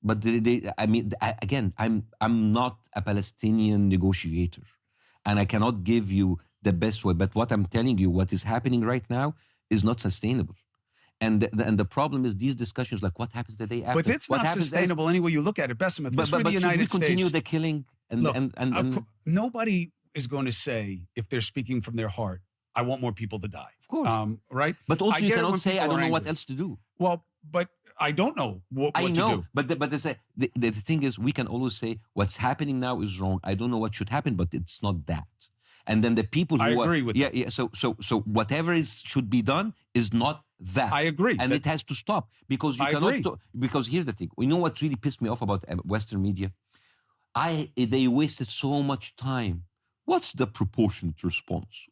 but again, I'm not a Palestinian negotiator, and I cannot give you the best way. But what I'm telling you, what is happening right now, is not sustainable. And the problem is these discussions, like what happens the day after. But it's not sustainable any way you look at it. Bassem, if this were the United States, should we continue the killing? Nobody is going to say, if they're speaking from their heart, I want more people to die. Of course. Right? But also you cannot say, I don't know what else to do. Well, but I don't know what to do. But the thing is, we can always say, what's happening now is wrong. I don't know what should happen, but it's not that. And then the people who I agree with that. Yeah. So whatever should be done is not that. I agree. And it has to stop, because you cannot. Because here's the thing. You know what really pissed me off about Western media? They wasted so much time. What's the proportionate response?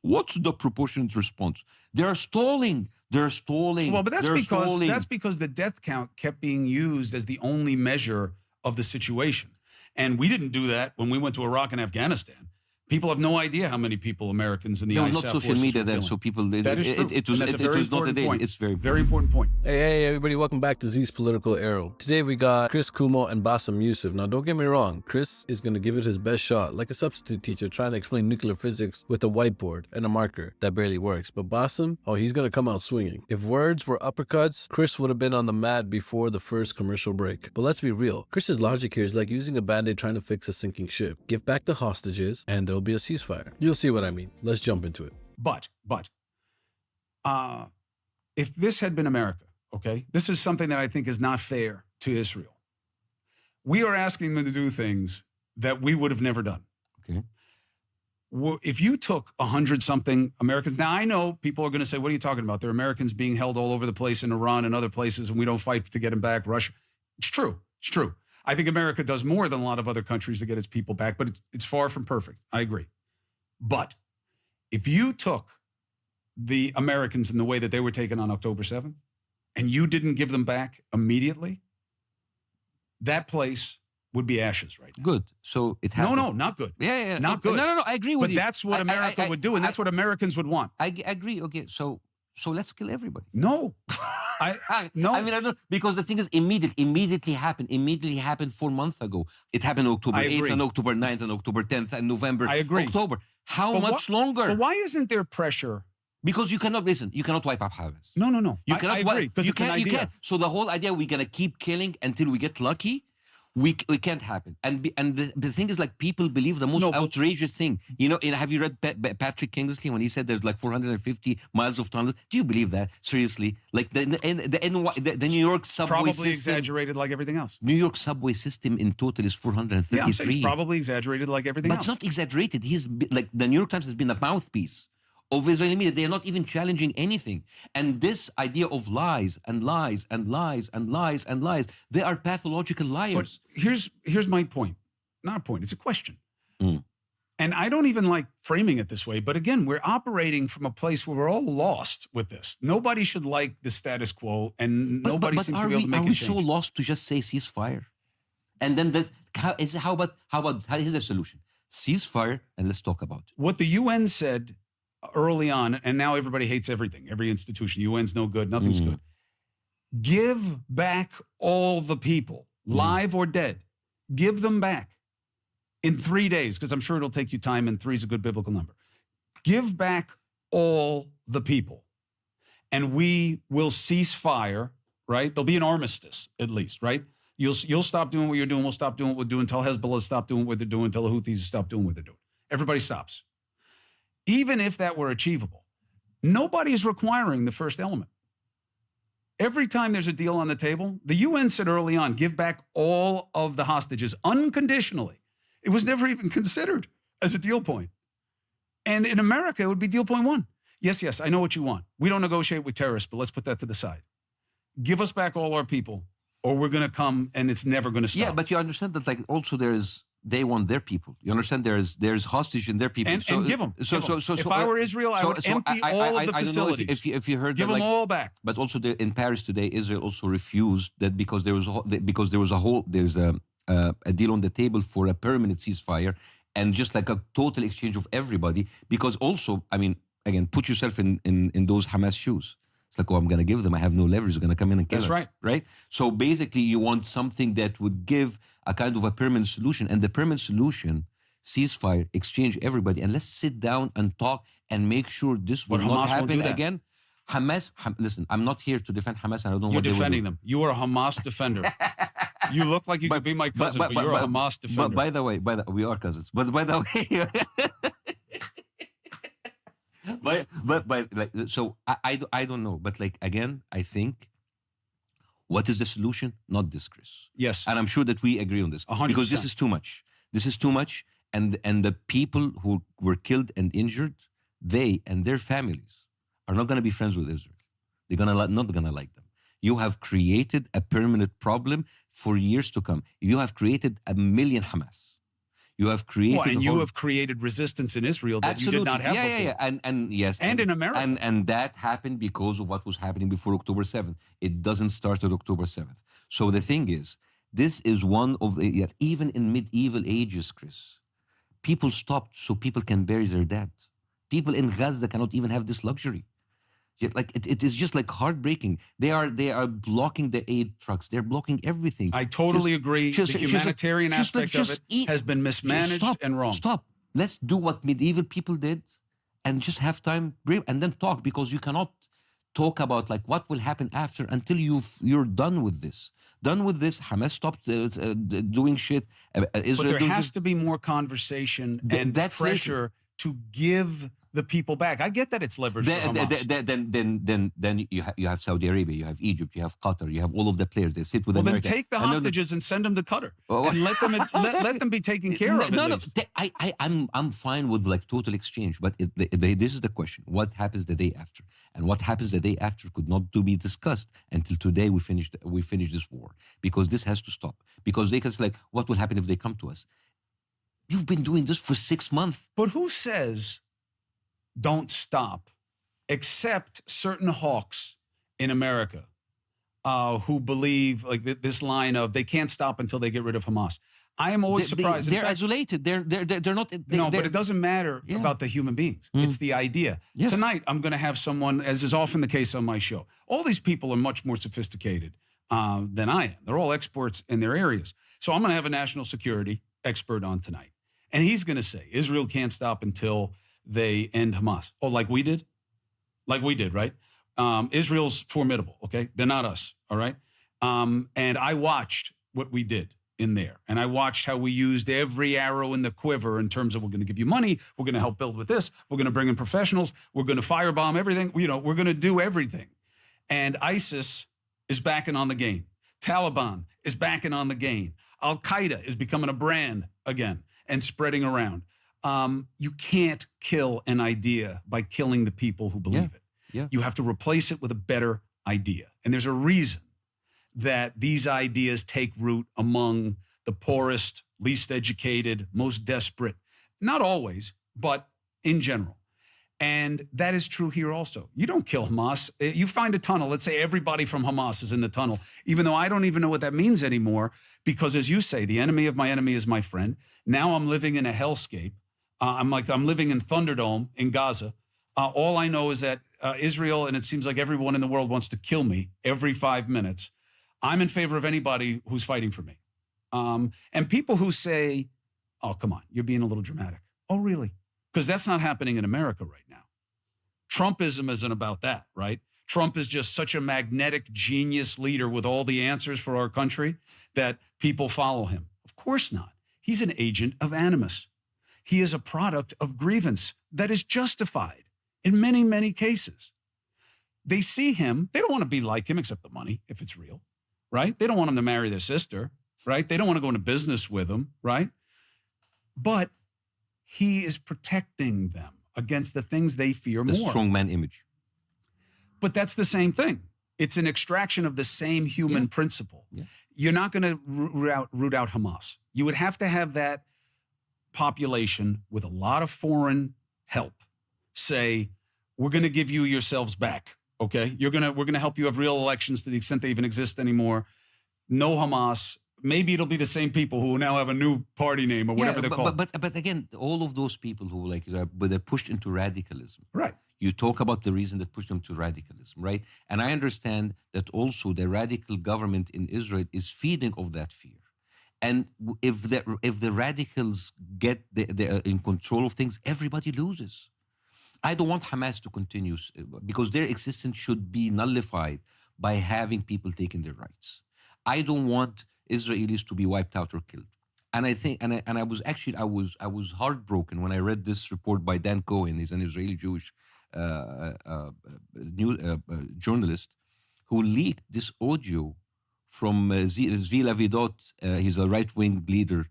They're stalling. Well, but that's because the death count kept being used as the only measure of the situation. And we didn't do that when we went to Iraq and Afghanistan. People have no idea how many people Americans in the ISAF not social media then, so people. That is true. It was not a day. It's very important point. Hey, everybody, welcome back to Zees Political Arrow. Today we got Chris Cuomo and Bassem Youssef. Now, don't get me wrong, Chris is going to give it his best shot, like a substitute teacher trying to explain nuclear physics with a whiteboard and a marker that barely works. But Bassem, he's going to come out swinging. If words were uppercuts, Chris would have been on the mat before the first commercial break. But let's be real, Chris's logic here is like using a band-aid trying to fix a sinking ship. Give back the hostages, and there'll be a ceasefire. You'll see what I mean. Let's jump into it. But if this had been America, okay, this is something that I think is not fair to Israel. We are asking them to do things that we would have never done. Okay. If you took 100-something Americans, now I know people are going to say, what are you talking about? There are Americans being held all over the place in Iran and other places, and we don't fight to get them back. Russia. It's true. I think America does more than a lot of other countries to get its people back, but it's far from perfect. I agree. But if you took the Americans in the way that they were taken on October 7th, and you didn't give them back immediately, that place would be ashes right now. Good. So it happened. No, not good. Yeah. Not good. No, I agree with you. But that's what America would do, and that's what Americans would want. I agree. Okay, so let's kill everybody. No. No. I don't, because the thing is, immediately happened 4 months ago. It happened October 8th and October 9th and October 10th and November. I agree. October. How much longer? But why isn't there pressure? Because you cannot wipe up Hamas. No. You cannot. I agree, because it's an idea. You can't. So the whole idea we're gonna keep killing until we get lucky. We can't happen. And the thing is, like, people believe the most outrageous thing. You know, have you read Patrick Kingsley when he said there's like 450 miles of tunnels? Do you believe that? Seriously? Like the New York subway probably system. Exaggerated like everything else. New York subway system in total is 433. Yeah, I'm saying it's probably exaggerated like everything else. But it's not exaggerated. He's like, the New York Times has been a mouthpiece of Israeli media. They are not even challenging anything. And this idea of lies, they are pathological liars. But here's my point. Not a point, it's a question. And I don't even like framing it this way, but again, we're operating from a place where we're all lost with this. Nobody should like the status quo, and nobody seems to be able to make a change. Are we so lost to just say ceasefire? And then how about here's the solution. Ceasefire, and let's talk about it. What the UN said early on, and now everybody hates everything, every institution. UN's no good, nothing's good. Give back all the people, live or dead. Give them back in 3 days, because I'm sure it'll take you time, and 3 is a good biblical number. Give back all the people, and we will cease fire, right? There'll be an armistice, at least, right? You'll stop doing what you're doing, we'll stop doing what we're doing, until Hezbollah stop doing what they're doing, until the Houthis stop doing what they're doing. Everybody stops. Even if that were achievable, nobody is requiring the first element. Every time there's a deal on the table, the UN said early on, give back all of the hostages unconditionally. It was never even considered as a deal point. And in America, it would be deal point 1. Yes, I know what you want. We don't negotiate with terrorists, but let's put that to the side. Give us back all our people, or we're going to come and it's never going to stop. Yeah, but you understand that, like, also they want their people. You understand there's hostage in their people. And give them. If I were Israel, I would empty all of the facilities. I don't know if you heard give that, them all back. But also in Paris today, Israel also refused that because there's a deal on the table for a permanent ceasefire and just like a total exchange of everybody. Because also, I mean, again, put yourself in those Hamas shoes. It's like, oh, I'm going to give them. I have no leverage. They're going to come in and kill That's us. right. Right? So basically, you want something that would give a kind of a permanent solution. And the permanent solution, ceasefire, exchange everybody, and let's sit down and talk and make sure this will But not Hamas won't happen do that. again. listen, I'm not here to defend Hamas, and I don't know You're what they will defending do. them. You are a Hamas defender. You look like you could be my cousin, but you're a Hamas defender. But by the way, we are cousins. But by the way, so I don't know. But like again, I think, what is the solution? Not this, Chris. Yes. And I'm sure that we agree on this 100%. because this is too much. This is too much, and the people who were killed and injured, they and their families are not going to be friends with Israel. They're not going to like them. You have created a permanent problem for years to come. You have created 1 million Hamas. You have created... Well, and you have created resistance in Israel that Absolutely. you did not have before. Yeah. And yes. And in America. And that happened because of what was happening before October 7th. It doesn't start at October 7th. So the thing is, this is one of the... Even in medieval ages, Chris, people stopped so people can bury their dead. People in Gaza cannot even have this luxury. Like it is just like heartbreaking. They are blocking the aid trucks. They're blocking everything. I totally agree. The humanitarian aspect of it has been mismanaged and wrong. Stop. Let's do what medieval people did and just have time and then talk, because you cannot talk about like what will happen after until you're done with this. Done with this. Hamas stopped doing shit. Israel but there has to be more conversation and pressure to give the people back. I get that it's leverage for Hamas. Then you have Saudi Arabia, you have Egypt, you have Qatar, you have all of the players. They sit with America. Then take the hostages and send them to Qatar and let them be taken care of. No. I'm fine with like total exchange, but this is the question: what happens the day after? And what happens the day after could not be discussed until today. We finished this war, because this has to stop. Because they can say like, what will happen if they come to us? You've been doing this for 6 months. But who says don't stop, except certain hawks in America who believe like this line of they can't stop until they get rid of Hamas. I am always surprised. They're isolated. They're not. But it doesn't matter about the human beings. It's the idea. Yes. Tonight, I'm going to have someone, as is often the case on my show. All these people are much more sophisticated than I am. They're all experts in their areas. So I'm going to have a national security expert on tonight. And he's going to say, Israel can't stop until they end Hamas. Oh, like we did? Like we did, right? Israel's formidable, okay? They're not us, all right? And I watched what we did in there. And I watched how we used every arrow in the quiver in terms of we're going to give you money, we're going to help build with this, we're going to bring in professionals, we're going to firebomb everything, we're going to do everything. And ISIS is backing on the game. Taliban is backing on the game. Al-Qaeda is becoming a brand again and spreading around. You can't kill an idea by killing the people who believe it. Yeah. You have to replace it with a better idea. And there's a reason that these ideas take root among the poorest, least educated, most desperate. Not always, but in general. And that is true here also. You don't kill Hamas. You find a tunnel. Let's say everybody from Hamas is in the tunnel, even though I don't even know what that means anymore, because as you say, the enemy of my enemy is my friend. Now I'm living in a hellscape. I'm living in Thunderdome in Gaza. All I know is that Israel, and it seems like everyone in the world wants to kill me every 5 minutes. I'm in favor of anybody who's fighting for me. And people who say, oh, come on, you're being a little dramatic. Oh, really? Because that's not happening in America right now. Trumpism isn't about that, right? Trump is just such a magnetic genius leader with all the answers for our country that people follow him. Of course not. He's an agent of animus. He is a product of grievance that is justified in many, many cases. They see him. They don't want to be like him except the money, if it's real, right? They don't want him to marry their sister, right? They don't want to go into business with him, right? But he is protecting them against the things they fear more. The strongman image. But that's the same thing. It's an extraction of the same human principle. Yeah. You're not going to root out Hamas. You would have to have that population with a lot of foreign help say, we're going to give you yourselves back, okay? We're going to help you have real elections to the extent they even exist anymore. No Hamas. Maybe it'll be the same people who now have a new party name or whatever they're called. But again, all of those people who they're pushed into radicalism. Right. You talk about the reason that pushed them to radicalism, right? And I understand that also the radical government in Israel is feeding of that fear. And if the radicals get in control of things, everybody loses. I don't want Hamas to continue because their existence should be nullified by having people taking their rights. I don't want Israelis to be wiped out or killed. And I think, I was heartbroken when I read this report by Dan Cohen. He's an Israeli Jewish journalist who leaked this audio from Zees Political Arrow. He's a right-wing leader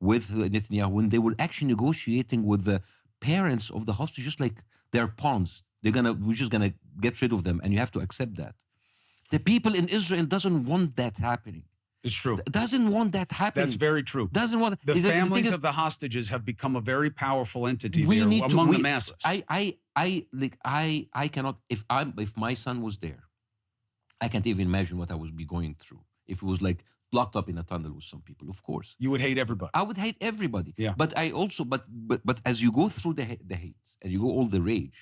with Netanyahu when they were actually negotiating with the parents of the hostages, like they're pawns. We're just gonna get rid of them, and you have to accept that. The people in Israel doesn't want that happening. It's true. Doesn't want that happening. That's very true. Doesn't want the families of the hostages have become a very powerful entity there among the masses. I cannot. If my son was there, I can't even imagine what I would be going through. If it was like locked up in a tunnel with some people, of course. You would hate everybody. I would hate everybody. Yeah. But I also, but as you go through the hate and you go all the rage,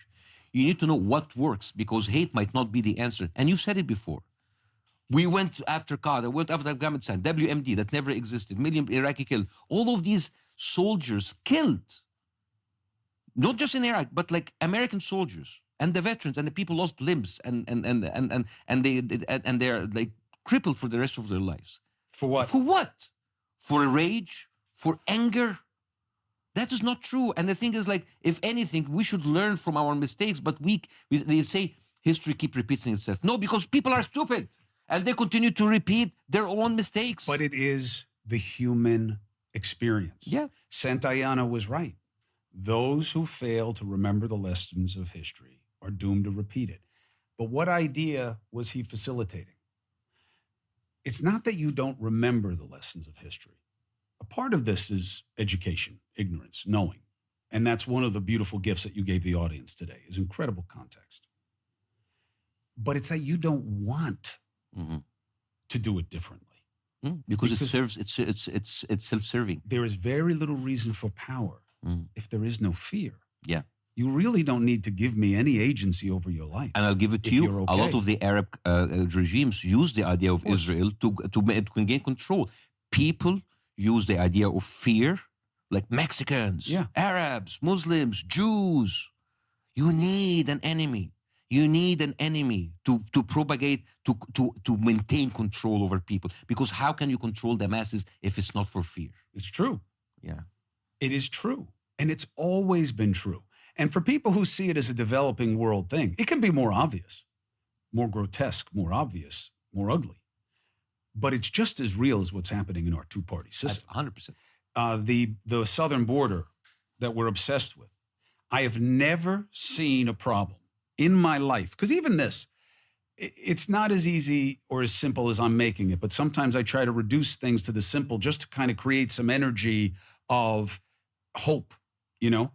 you need to know what works, because hate might not be the answer. And you've said it before. We went after Qaeda, went after Afghanistan, WMD that never existed, million Iraqi killed. All of these soldiers killed, not just in Iraq, but like American soldiers and the veterans and the people lost limbs and they're like crippled for the rest of their lives. For what? For what? For rage? For anger? That is not true. And the thing is, like, if anything, we should learn from our mistakes. But they say history keep repeating itself. No, because people are stupid. And they continue to repeat their own mistakes. But it is the human experience. Yeah. Santayana was right. Those who fail to remember the lessons of history are doomed to repeat it. But what idea was he facilitating? It's not that you don't remember the lessons of history. A part of this is education, ignorance, knowing. And that's one of the beautiful gifts that you gave the audience today, is incredible context. But it's that you don't want to do it differently. Because it serves, it's self-serving. There is very little reason for power if there is no fear. Yeah. You really don't need to give me any agency over your life. And I'll give it to you. Okay. A lot of the Arab regimes use the idea of Israel to gain control. People use the idea of fear, like Mexicans, Arabs, Muslims, Jews. You need an enemy. You need an enemy to propagate, to maintain control over people. Because how can you control the masses if it's not for fear? It's true. Yeah. It is true. And it's always been true. And for people who see it as a developing world thing, it can be more obvious, more grotesque, more obvious, more ugly. But it's just as real as what's happening in our two-party system. 100%. The southern border that we're obsessed with, I have never seen a problem in my life. Because even this, it's not as easy or as simple as I'm making it. But sometimes I try to reduce things to the simple just to kind of create some energy of hope, you know?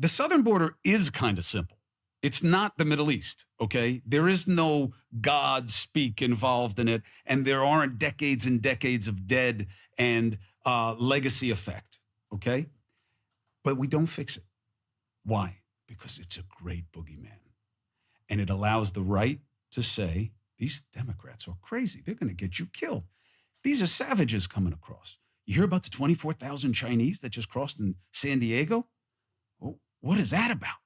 The southern border is kind of simple. It's not the Middle East, okay? There is no God speak involved in it, and there aren't decades and decades of dead and legacy effect, okay? But we don't fix it. Why? Because it's a great boogeyman. And it allows the right to say, these Democrats are crazy. They're going to get you killed. These are savages coming across. You hear about the 24,000 Chinese that just crossed in San Diego? What is that about?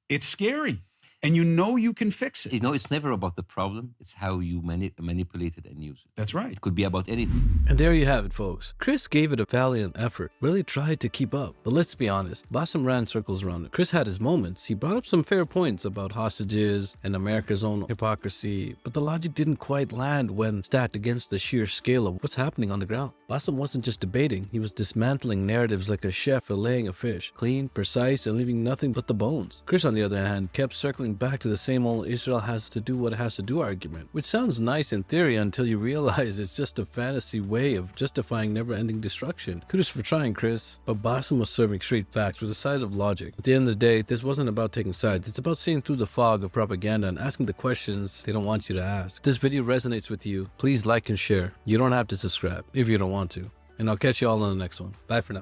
It's scary. And you know you can fix it. You know, it's never about the problem. It's how you manipulate it and use it. That's right. It could be about anything. And there you have it, folks. Chris gave it a valiant effort, really tried to keep up. But let's be honest, Bassem ran circles around it. Chris had his moments. He brought up some fair points about hostages and America's own hypocrisy, but the logic didn't quite land when stacked against the sheer scale of what's happening on the ground. Bassem wasn't just debating, he was dismantling narratives like a chef filleting a fish, clean, precise, and leaving nothing but the bones. Chris, on the other hand, kept circling back to the same old Israel has to do what it has to do argument, which sounds nice in theory until you realize it's just a fantasy way of justifying never-ending destruction. Kudos for trying, Chris, but Bassem was serving straight facts with a side of logic. At the end of the day, this wasn't about taking sides, it's about seeing through the fog of propaganda and asking the questions they don't want you to ask. If this video resonates with you, please like and share. You don't have to subscribe if you don't want to. And I'll catch you all on the next one. Bye for now.